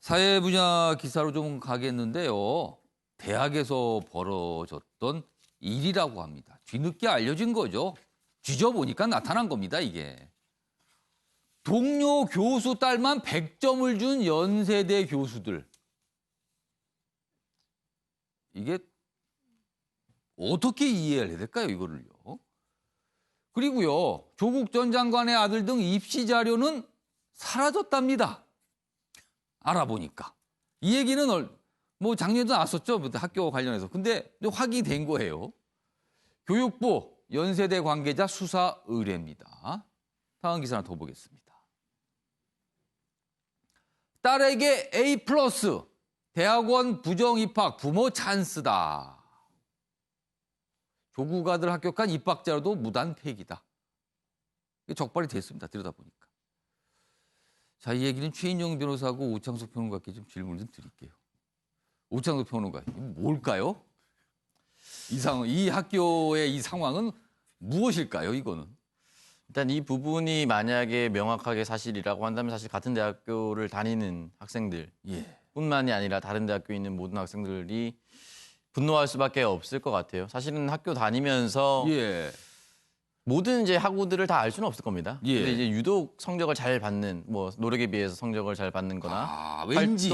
사회 분야 기사로 좀 가겠는데요. 대학에서 벌어졌던 일이라고 합니다. 뒤늦게 알려진 거죠. 뒤져보니까 나타난 겁니다, 이게. 동료 교수 딸만 100점을 준 연세대 교수들. 이게 어떻게 이해를 해야 될까요, 이거를요? 그리고요, 조국 전 장관의 아들 등 입시 자료는 사라졌답니다. 알아보니까. 이 얘기는 뭐 작년에도 나왔었죠, 학교 관련해서. 근데 확인된 거예요. 교육부 연세대 관계자 수사 의뢰입니다. 다음 기사 하나 더 보겠습니다. 딸에게 A+, 대학원 부정 입학, 부모 찬스다. 조국 아들 합격한 입학자로도 무단 폐기다. 이게 적발이 됐습니다. 들여다보니까. 자, 이 얘기는 최인영 변호사하고 오창석 평론가께 좀 질문을 좀 드릴게요. 오창석 평론가, 이게 뭘까요? 이 학교의 이 상황은 무엇일까요, 이거는? 일단 이 부분이 만약에 명확하게 사실이라고 한다면 사실 같은 대학교를 다니는 학생들 뿐만이 아니라 다른 대학교에 있는 모든 학생들이 분노할 수밖에 없을 것 같아요. 사실은 학교 다니면서 모든 이제 학우들을 다 알 수는 없을 겁니다. 근데 이제 유독 성적을 잘 받는, 뭐 노력에 비해서 성적을 잘 받는 거나 왠지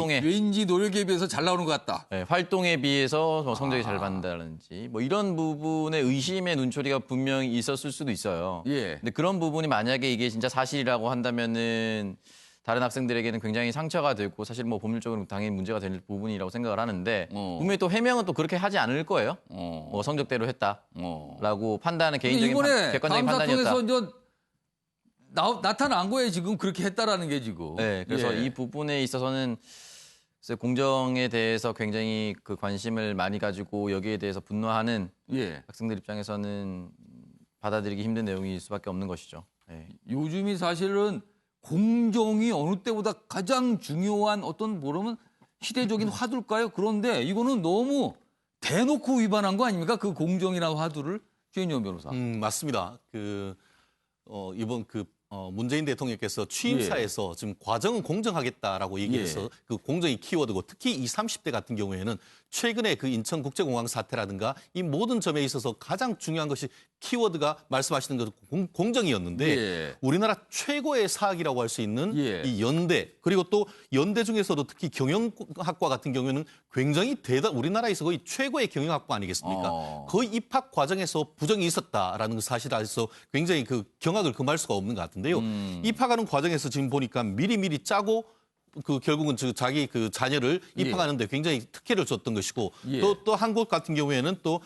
노력에 비해서 잘 나오는 것 같다. 네, 활동에 비해서 뭐 성적이 잘 받는다든지 뭐 이런 부분에 의심의 눈초리가 분명히 있었을 수도 있어요. 근데 그런 부분이 만약에 이게 진짜 사실이라고 한다면은 다른 학생들에게는 굉장히 상처가 되고 사실 뭐 법률적으로 당연히 문제가 될 부분이라고 생각을 하는데 분명히 또 해명은 또 그렇게 하지 않을 거예요. 뭐 성적대로 했다라고 판단은 개인적인 객관적인 판단이었다. 감사 통해서 나타난 거예요. 지금 그렇게 했다라는 게 지금. 네, 그래서 이 부분에 있어서는 공정에 대해서 굉장히 그 관심을 많이 가지고 여기에 대해서 분노하는 학생들 입장에서는 받아들이기 힘든 내용일 수밖에 없는 것이죠. 요즘이 사실은 공정이 어느 때보다 가장 중요한 어떤 뭐라면 시대적인 화두일까요? 그런데 이거는 너무 대놓고 위반한 거 아닙니까? 그 공정이라는 화두를. 최인영 변호사. 맞습니다. 이번 문재인 대통령께서 취임사에서 지금 과정은 공정하겠다라고 얘기해서 그 공정이 키워드고 특히 20, 30대 같은 경우에는 최근에 그 인천국제공항 사태라든가 이 모든 점에 있어서 가장 중요한 것이 키워드가 말씀하시는 것 공정이었는데 우리나라 최고의 사학이라고 할 수 있는 이 연대 그리고 또 연대 중에서도 특히 경영학과 같은 경우에는 굉장히 우리나라에서 거의 최고의 경영학과 아니겠습니까? 거의 입학 과정에서 부정이 있었다라는 그 사실에서 굉장히 그 경악을 금할 수가 없는 것 같은데요. 입학하는 과정에서 지금 보니까 미리 짜고 결국은 자기 그 자녀를 입학하는데 굉장히 특혜를 줬던 것이고 또 한 곳 같은 경우에는 또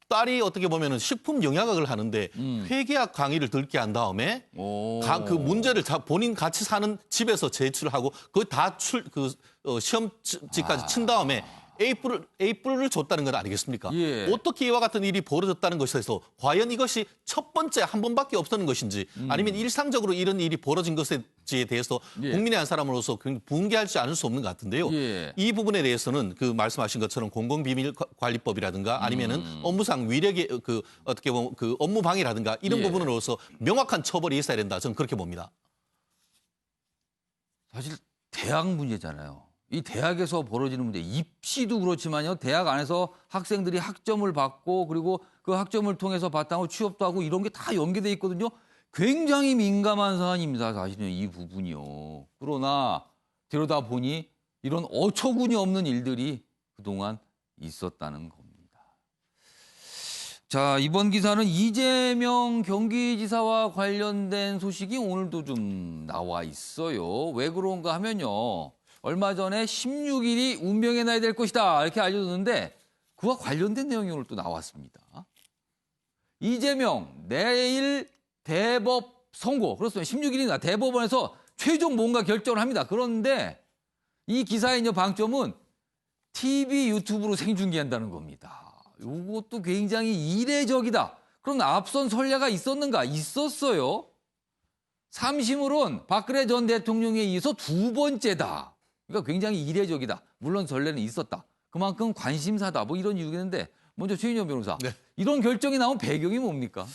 딸이 어떻게 보면은 식품 영양학을 하는데 회계학 강의를 듣게 한 다음에 그 문제를 본인 같이 사는 집에서 제출하고 그걸 다 시험지까지 친 다음에 A뿔을 줬다는 건 아니겠습니까? 어떻게 이와 같은 일이 벌어졌다는 것에서 과연 이것이 첫 번째 한 번밖에 없었는 것인지 아니면 일상적으로 이런 일이 벌어진 것에 대해서 국민의 한 사람으로서 분개하지 않을 수 없는 것 같은데요. 이 부분에 대해서는 그 말씀하신 것처럼 공공비밀관리법이라든가 아니면은 업무상 위력의 어떻게 보면 그 업무 방해라든가 이런 부분으로서 명확한 처벌이 있어야 된다. 저는 그렇게 봅니다. 사실 대학 문제잖아요. 이 대학에서 벌어지는 문제, 입시도 그렇지만요. 대학 안에서 학생들이 학점을 받고 그리고 그 학점을 통해서 바탕으로 취업도 하고 이런 게 다 연계돼 있거든요. 굉장히 민감한 사안입니다. 사실은 이 부분이요. 그러나 들여다보니 이런 어처구니 없는 일들이 그동안 있었다는 겁니다. 자, 이번 기사는 이재명 경기지사와 관련된 소식이 오늘도 좀 나와 있어요. 왜 그런가 하면요. 얼마 전에 16일이 운명의 날이 될 것이다 이렇게 알려줬는데 그와 관련된 내용이 오늘 또 나왔습니다. 이재명 내일 대법 선고. 그렇습니다. 16일이나 대법원에서 최종 뭔가 결정을 합니다. 그런데 이 기사의 방점은 TV, 유튜브로 생중계한다는 겁니다. 이것도 굉장히 이례적이다. 그럼 앞선 선례가 있었는가? 있었어요. 3심으론 박근혜 전 대통령에 의해서 두 번째다. 그러니까 굉장히 이례적이다. 물론 전례는 있었다. 그만큼 관심사다. 뭐 이런 이유겠는데 먼저 최인영 변호사. 이런 결정이 나온 배경이 뭡니까?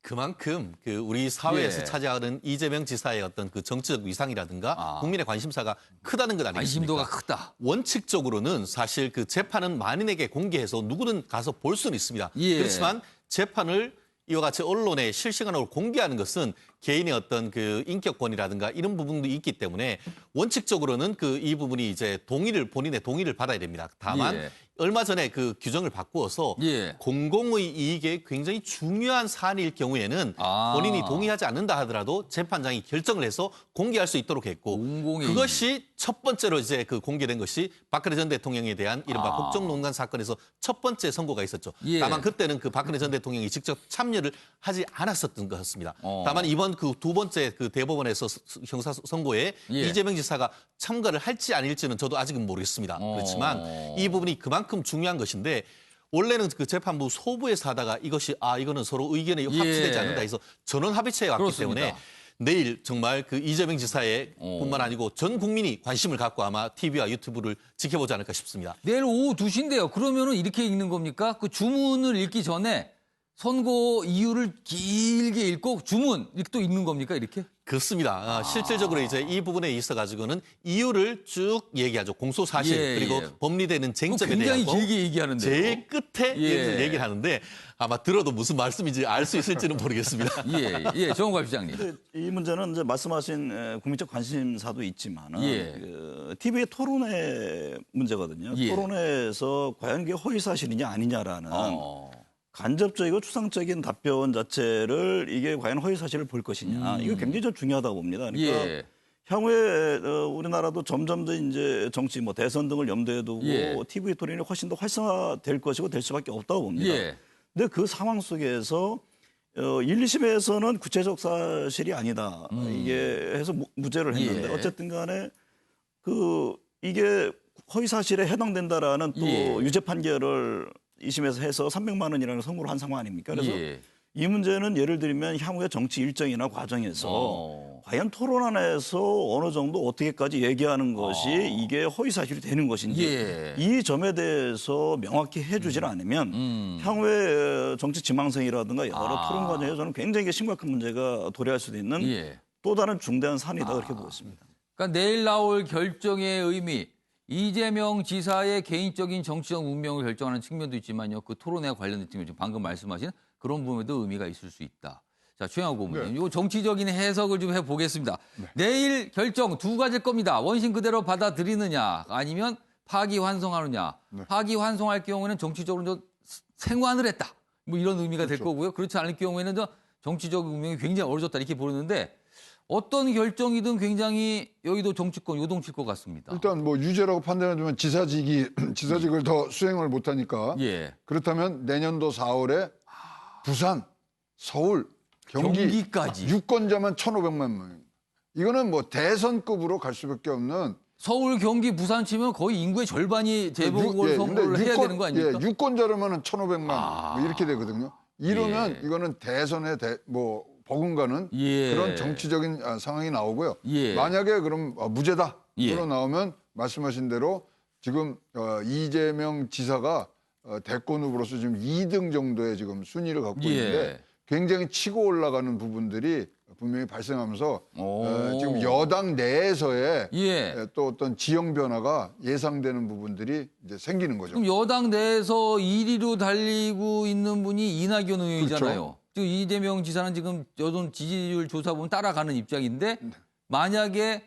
그만큼 그 우리 사회에서 예. 차지하는 이재명 지사의 어떤 그 정치적 위상이라든가 국민의 관심사가 크다는 것 아니겠습니까? 관심도가 크다. 원칙적으로는 사실 그 재판은 만인에게 공개해서 누구든 가서 볼 수는 있습니다. 예. 그렇지만 재판을 이와 같이 언론에 실시간으로 공개하는 것은 개인의 어떤 그 인격권이라든가 이런 부분도 있기 때문에 원칙적으로는 그 이 부분이 이제 본인의 동의를 받아야 됩니다. 다만 예. 얼마 전에 그 규정을 바꾸어서 예. 공공의 이익에 굉장히 중요한 사안일 경우에는 본인이 동의하지 않는다 하더라도 재판장이 결정을 해서 공개할 수 있도록 했고 공공의 그것이 첫 번째로 이제 그 공개된 것이 박근혜 전 대통령에 대한 이른바 국정농단 사건에서 첫 번째 선고가 있었죠. 예. 다만 그때는 그 박근혜 전 대통령이 직접 참여를 하지 않았었던 것같습니다. 다만 이번 그 두 번째 그 대법원에서 형사 선고에 예. 이재명 지사가 참가를 할지 아닐지는 저도 아직은 모르겠습니다. 그렇지만 이 부분이 그만큼 중요한 것인데 원래는 그 재판부 소부에서 하다가 이것이 이거는 서로 의견이 합치되지 않는다 해서 전원 합의체에 왔기 그렇습니다. 때문에 내일 정말 그 이재명 지사의 뿐만 아니고 전 국민이 관심을 갖고 아마 TV와 유튜브를 지켜보지 않을까 싶습니다. 내일 오후 2시인데요. 그러면은 이렇게 읽는 겁니까? 그 주문을 읽기 전에 선고 이유를 길게 읽고 주문 이렇게 또 읽는 겁니까? 이렇게? 그렇습니다. 실질적으로 이제 이 부분에 있어 가지고는 이유를 쭉 얘기하죠. 공소 사실 예, 그리고 예. 법리되는 쟁점에 굉장히 대해서 길게 얘기하는데 제일 끝에 예. 얘기를 하는데 아마 들어도 무슨 말씀인지 알 수 있을지는 모르겠습니다. 예, 정은갑 시장님. 근데 이 문제는 이제 말씀하신 국민적 관심사도 있지만은 예. 그 TV의 토론회 문제거든요. 예. 토론회에서 과연 이게 허위 사실이냐 아니냐라는 간접적이고 추상적인 답변 자체를 이게 과연 허위 사실을 볼 것이냐 이거 굉장히 좀 중요하다고 봅니다. 그러니까 예. 향후에 우리나라도 점점 더 이제 정치 뭐 대선 등을 염두에 두고 예. TV 토론이 훨씬 더 활성화될 것이고 될 수밖에 없다고 봅니다. 예. 근데 그 상황 속에서 1, 2심에서는 구체적 사실이 아니다. 이게 해서 무죄를 했는데 예. 어쨌든 간에 그 이게 허위 사실에 해당된다라는 또 예. 유죄 판결을 2심에서 해서 300만 원이라는 선고를 한 상황 아닙니까? 그래서 예. 이 문제는 예를 들면 향후의 정치 일정이나 과정에서 과연 토론안에서 어느 정도 어떻게까지 얘기하는 것이 이게 허위 사실이 되는 것인지 예. 이 점에 대해서 명확히 해주질 않으면 향후에 정치 지망생이라든가 여러 토론 과정에서 저는 굉장히 심각한 문제가 도래할 수도 있는 예. 또 다른 중대한 사안이다 그렇게 보고 있습니다. 그러니까 내일 나올 결정의 의미, 이재명 지사의 개인적인 정치적 운명을 결정하는 측면도 있지만요. 그 토론회와 관련된 측면, 지금 방금 말씀하신 그런 부분에도 의미가 있을 수 있다. 자, 최영학 고문님, 이 정치적인 해석을 좀 해보겠습니다. 내일 결정 두 가지일 겁니다. 원심 그대로 받아들이느냐, 아니면 파기환송하느냐. 파기환송할 경우에는 정치적으로 좀 생환을 했다. 뭐 이런 의미가 될 거고요. 그렇지 않을 경우에는 저 정치적 운명이 굉장히 어려졌다 이렇게 보는데 어떤 결정이든 굉장히 여기도 정치권 요동칠 것 같습니다. 일단 뭐 유죄라고 판단해주면 지사직을 더 수행을 못하니까 예. 그렇다면 내년도 4월에 부산, 서울, 경기까지. 유권자만 1,500만 명. 이거는 뭐 대선급으로 갈 수밖에 없는. 서울, 경기, 부산 치면 거의 인구의 절반이 재보궐 예, 선거를 근데 해야 되는 거 아닙니까? 예, 유권자로면은 1,500만 뭐 이렇게 되거든요. 이러면 예. 이거는 대선에 뭐 버금가는 예. 그런 정치적인 상황이 나오고요. 예. 만약에 그럼 무죄다. 예. 그로 나오면 말씀하신 대로 지금 이재명 지사가 대권 후보로서 지금 2등 정도의 지금 순위를 갖고 예. 있는데 굉장히 치고 올라가는 부분들이 분명히 발생하면서 지금 여당 내에서의 예. 또 어떤 지형 변화가 예상되는 부분들이 이제 생기는 거죠. 그럼 여당 내에서 1위로 달리고 있는 분이 이낙연 의원이잖아요. 그렇죠. 지금 이재명 지사는 지금 여론 지지율 조사 보면 따라가는 입장인데 만약에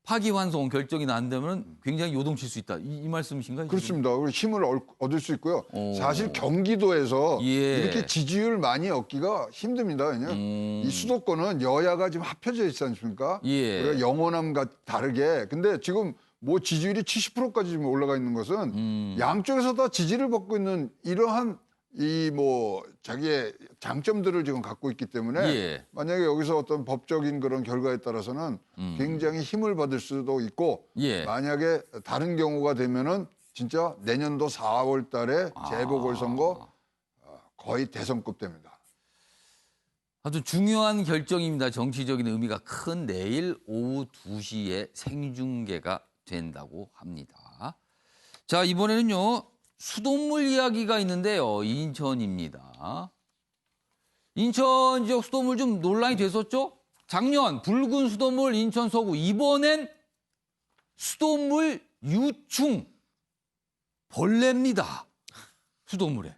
파기환송 결정이 난다면 굉장히 요동칠 수 있다. 이 말씀이신가요? 지금? 그렇습니다. 그리고 힘을 얻을 수 있고요. 사실 경기도에서 예. 이렇게 지지율 많이 얻기가 힘듭니다. 왜냐하면 이 수도권은 여야가 지금 합쳐져 있지 않습니까? 예. 우리가 영호남과 다르게. 근데 지금 뭐 지지율이 70%까지 지금 올라가 있는 것은 양쪽에서 다 지지를 받고 있는 이러한 이 뭐 자기의 장점들을 지금 갖고 있기 때문에 예. 만약에 여기서 어떤 법적인 그런 결과에 따라서는 굉장히 힘을 받을 수도 있고 예. 만약에 다른 경우가 되면은 진짜 내년도 4월 달에 재보궐선거 거의 대선급 됩니다. 아주 중요한 결정입니다. 정치적인 의미가 큰 내일 오후 2시에 생중계가 된다고 합니다. 자, 이번에는요. 수돗물 이야기가 있는데요. 인천입니다. 인천 지역 수돗물 좀 논란이 됐었죠? 작년 붉은 수돗물 인천 서구, 이번엔 수돗물 유충 벌레입니다. 수돗물에.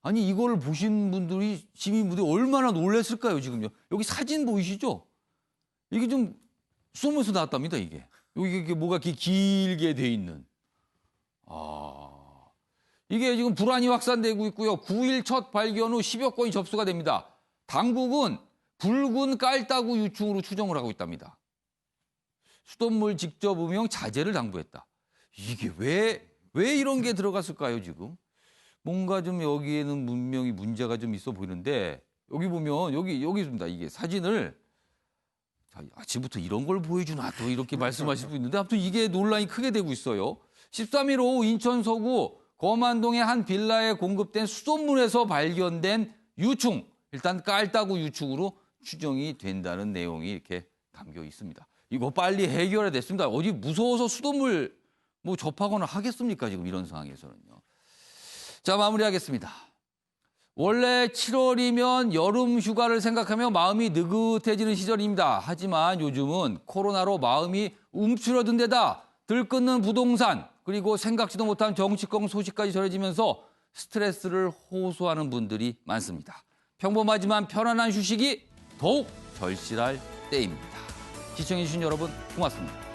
아니 이걸 보신 분들이 시민분들이 얼마나 놀랐을까요 지금요. 여기 사진 보이시죠? 이게 좀 수돗물에서 나왔답니다 이게. 여기 이게 뭐가 이렇게 길게 돼 있는. 이게 지금 불안이 확산되고 있고요. 9일 첫 발견 후 10여 건이 접수가 됩니다. 당국은 붉은 깔따구 유충으로 추정을 하고 있답니다. 수돗물 직접 음용 자제를 당부했다. 이게 왜 이런 게 들어갔을까요 지금? 뭔가 좀 여기에는 분명히 문제가 좀 있어 보이는데 여기 보면 여기 있습니다. 이게 사진을 자, 아침부터 이런 걸 보여주나 또 이렇게 말씀하실 수 있는데 아무튼 이게 논란이 크게 되고 있어요. 13일 오후 인천 서구 거만동의 한 빌라에 공급된 수돗물에서 발견된 유충. 일단 깔따구 유충으로 추정이 된다는 내용이 이렇게 담겨 있습니다. 이거 빨리 해결해야 됐습니다. 어디 무서워서 수돗물 뭐 접하거나 하겠습니까? 지금 이런 상황에서는요. 자, 마무리하겠습니다. 원래 7월이면 여름 휴가를 생각하며 마음이 느긋해지는 시절입니다. 하지만 요즘은 코로나로 마음이 움츠러든 데다 들끓는 부동산 그리고 생각지도 못한 정치권 소식까지 전해지면서 스트레스를 호소하는 분들이 많습니다. 평범하지만 편안한 휴식이 더욱 절실할 때입니다. 시청해주신 여러분 고맙습니다.